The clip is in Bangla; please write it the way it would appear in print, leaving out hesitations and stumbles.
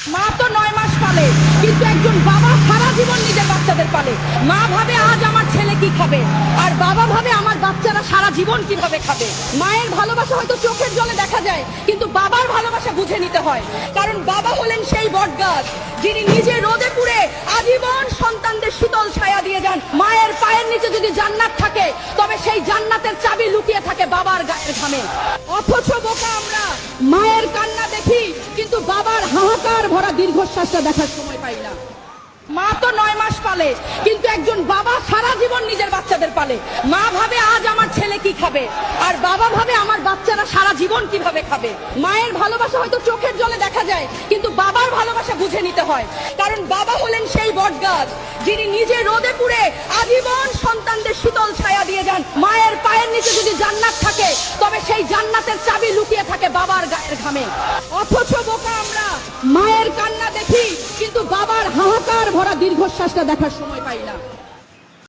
মা তো 9 মাস পালে, কিন্তু একজন বাবা সারা জীবন নিজের বাচ্চাদের পালে। মা ভাবে আজ আমার ছেলে কি খাবে, আর বাবা ভাবে আমার বাচ্চারা সারা জীবন কিভাবে খাবে। মায়ের ভালোবাসা হয়তো চোখের জলে দেখা যায়, কিন্তু বাবার ভালোবাসা বুঝে নিতে হয়। কারণ বাবা হলেন সেই বটগাছ যিনি নিজে রোদে পুড়ে আজীবন সন্তানদের শীতল ছায়া দিয়ে যান। মায়ের পায়ের নিচে যদি জান্নাত থাকে, তবে সেই জান্নাতের চাবি লুকিয়ে থাকে বাবার গায়ের ঘামে। অথচ বোকা আমরা মায়ের কান্না দেখি, কিন্তু বাবার হাহাকার ভরা দীর্ঘশ্বাসটা দেখার সময় পাই না। মা তো 9 মাস পালে, কিন্তু একজন বাবা সারা জীবন নিজের বাচ্চাদের পালে। মা ভাবে আজ আমার ছেলে কি খাবে, আর বাবা ভাবে আমার বাচ্চারা সারা জীবন কিভাবে খাবে। মায়ের ভালোবাসা হয়তো চোখের জলে দেখা যায়, কিন্তু বাবার ভালোবাসা বুঝে নিতে হয়। কারণ বাবা হলেন সেই বটগাছ যিনি নিজে রোদে পুড়ে আজীবন সন্তানদের শীতল ছায়া দিয়ে যান। মায়ের পায়ের নিচে যদি জান্নাত থাকে, তবে সেই জান্নাতের চাবি লুকিয়ে থাকে বাবার গায়ের ঘামে। অথচ বোকা আমরা মায়ের কান্না দেখি, কিন্তু বাবার হাহাকার ভরা দীর্ঘশ্বাসটা দেখার সময় পাই না।